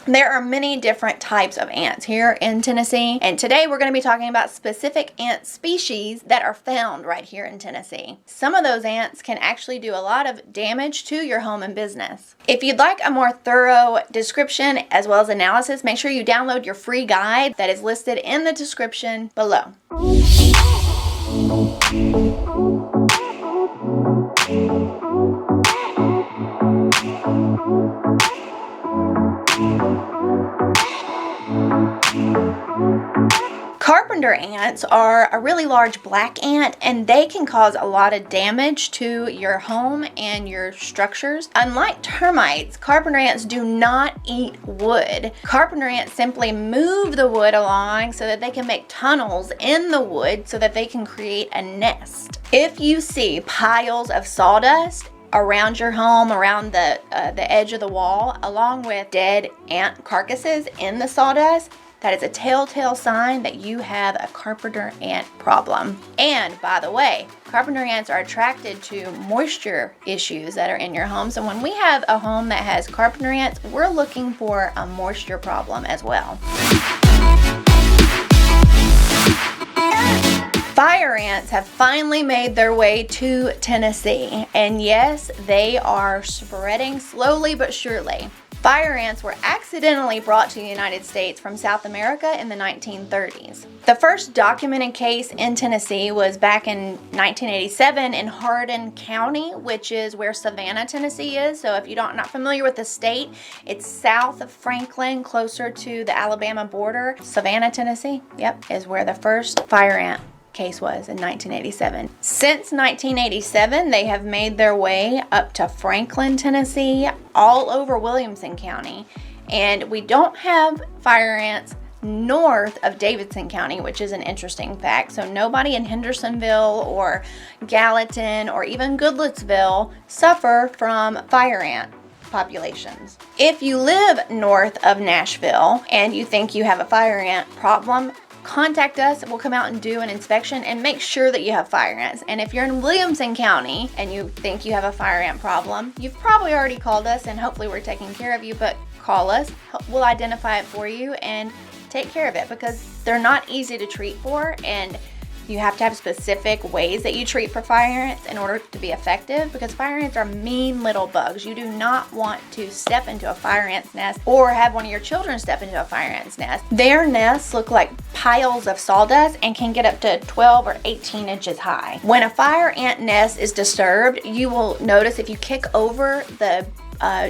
There are many different types of ants here in Tennessee, and today we're going to be talking about specific ant species that are found right here in Tennessee. Some of those ants can actually do a lot of damage to your home and business. If you'd like a more thorough description as well as analysis, make sure you download your free guide that is listed in the description below. Carpenter ants are a really large black ant, and they can cause a lot of damage to your home and your structures. Unlike termites, carpenter ants do not eat wood. Carpenter ants simply move the wood along so that they can make tunnels in the wood so that they can create a nest. If you see piles of sawdust around your home, around the edge of the wall, along with dead ant carcasses in the sawdust, that is a telltale sign that you have a carpenter ant problem. And by the way, carpenter ants are attracted to moisture issues that are in your home. So when we have a home that has carpenter ants, we're looking for a moisture problem as well. Fire ants have finally made their way to Tennessee, and yes, they are spreading slowly but surely. Fire ants were accidentally brought to the United States from South America in the 1930s. The first documented case in Tennessee was back in 1987 in Hardin County, which is where Savannah, Tennessee is. So if you're not familiar with the state, it's south of Franklin, closer to the Alabama border. Savannah, Tennessee, is where the first fire ant case was in 1987. Since 1987, they have made their way up to Franklin, Tennessee, all over Williamson County, and we don't have fire ants north of Davidson County, which is an interesting fact. So nobody in Hendersonville or Gallatin or even Goodlettsville suffer from fire ant populations. If you live north of Nashville and you think you have a fire ant problem, contact us. We'll come out and do an inspection and make sure that you have fire ants. And if you're in Williamson County and you think you have a fire ant problem, you've probably already called us, and hopefully we're taking care of you, but call us. We'll identify it for you and take care of it, because they're not easy to treat for, and you have to have specific ways that you treat for fire ants in order to be effective, because fire ants are mean little bugs. You do not want to step into a fire ant's nest or have one of your children step into a fire ant's nest. Their nests look like piles of sawdust and can get up to 12 or 18 inches high. When a fire ant nest is disturbed, you will notice if you kick over the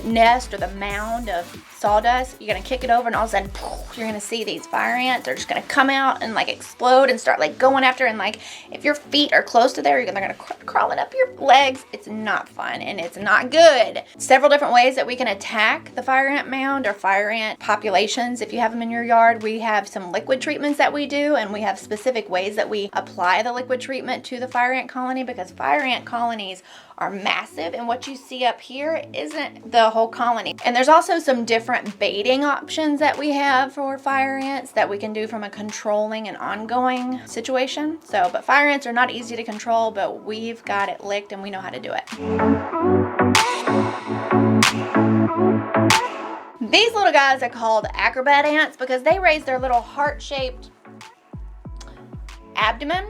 nest or the mound of sawdust, you're gonna kick it over, and all of a sudden you're gonna see these fire ants. They're just gonna come out and like explode and start like going after, and like if your feet are close to there, they're gonna crawling up your legs. It's not fun and it's not good. Several different ways that we can attack the fire ant mound or fire ant populations. If you have them in your yard, we have some liquid treatments that we do, and we have specific ways that we apply the liquid treatment to the fire ant colony, because fire ant colonies are massive, and what you see up here isn't the whole colony. And there's also some different baiting options that we have for fire ants that we can do from a controlling and ongoing situation. But fire ants are not easy to control, but we've got it licked and we know how to do it. These little guys are called Acrobat Ants because they raise their little heart-shaped abdomen,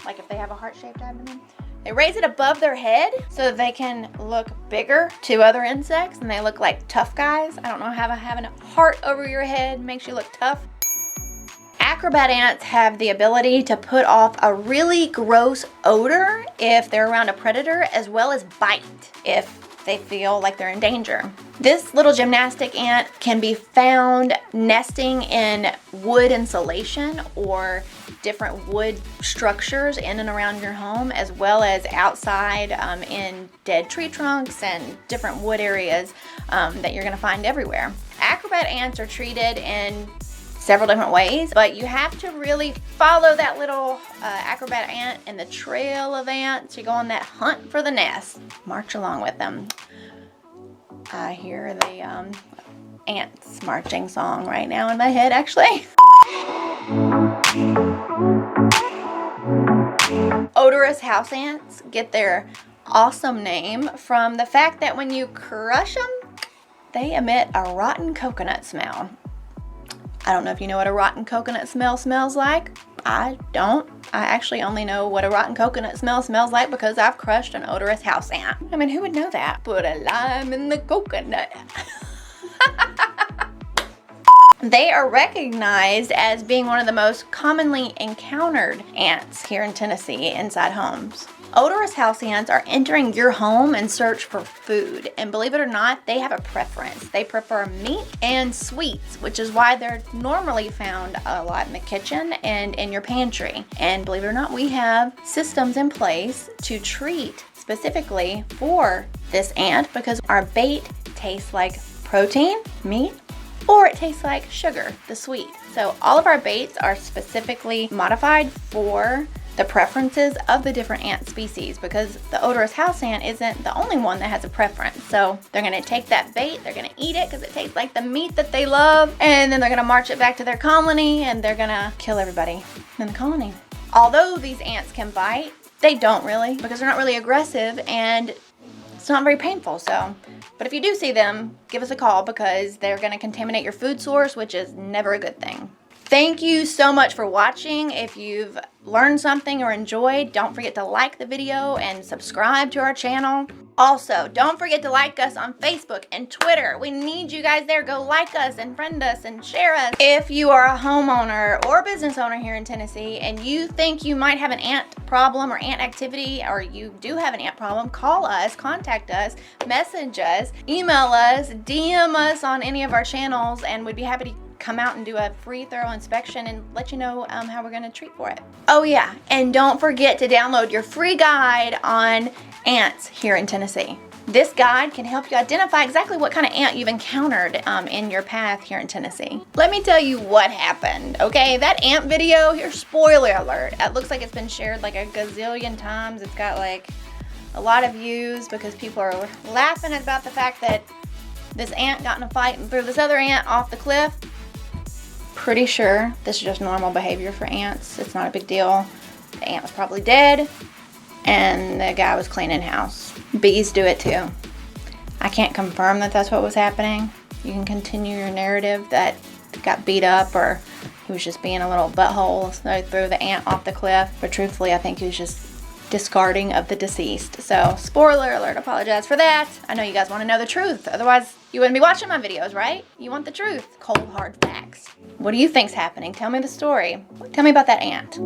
like if they have a heart-shaped abdomen. They raise it above their head so that they can look bigger to other insects, and they look like tough guys. I don't know how having a heart over your head makes you look tough. Acrobat ants have the ability to put off a really gross odor if they're around a predator, as well as bite if they feel like they're in danger. This little gymnastic ant can be found nesting in wood insulation or different wood structures in and around your home, as well as outside in dead tree trunks and different wood areas that you're going to find everywhere. Acrobat ants are treated in several different ways, but you have to really follow that little acrobat ant and the trail of ants. You go on that hunt for the nest. March along with them. I hear the ants marching song right now in my head, actually. Odorous house ants get their awesome name from the fact that when you crush them, they emit a rotten coconut smell. I don't know if you know what a rotten coconut smell smells like. I don't. I actually only know what a rotten coconut smell smells like because I've crushed an odorous house ant. I mean, who would know that? Put a lime in the coconut. They are recognized as being one of the most commonly encountered ants here in Tennessee inside homes. Odorous house ants are entering your home in search for food, and believe it or not, they have a preference. They prefer meat and sweets, which is why they're normally found a lot in the kitchen and in your pantry. And believe it or not, we have systems in place to treat specifically for this ant because our bait tastes like protein, meat, or it tastes like sugar, the sweet. So all of our baits are specifically modified for the preferences of the different ant species because the odorous house ant isn't the only one that has a preference. So they're gonna take that bait, they're gonna eat it because it tastes like the meat that they love, and then they're gonna march it back to their colony and they're gonna kill everybody in the colony. Although these ants can bite, they don't really because they're not really aggressive and it's not very painful. But if you do see them, give us a call because they're gonna contaminate your food source, which is never a good thing. Thank you so much for watching. If you've learned something or enjoyed, don't forget to like the video and subscribe to our channel. Also, don't forget to like us on Facebook and Twitter. We need you guys there. Go like us and friend us and share us. If you are a homeowner or business owner here in Tennessee and you think you might have an ant problem or ant activity, or you do have an ant problem, call us, contact us, message us, email us, DM us on any of our channels, and we'd be happy to come out and do a free thorough inspection and let you know how we're gonna treat for it. Oh yeah, and don't forget to download your free guide on ants here in Tennessee. This guide can help you identify exactly what kind of ant you've encountered in your path here in Tennessee. Let me tell you what happened, okay? That ant video, here, spoiler alert. It looks like it's been shared like a gazillion times. It's got like a lot of views because people are laughing about the fact that this ant got in a fight and threw this other ant off the cliff. Pretty sure this is just normal behavior for ants. It's not a big deal. The ant was probably dead and the guy was cleaning house. Bees do it too. I can't confirm that that's what was happening. You can continue your narrative that got beat up or he was just being a little butthole, so he threw the ant off the cliff. But truthfully, I think he was just discarding of the deceased. So spoiler alert, apologize for that. I know you guys want to know the truth. Otherwise, you wouldn't be watching my videos, right? You want the truth. Cold, hard facts. What do you think's happening? Tell me the story. Tell me about that ant.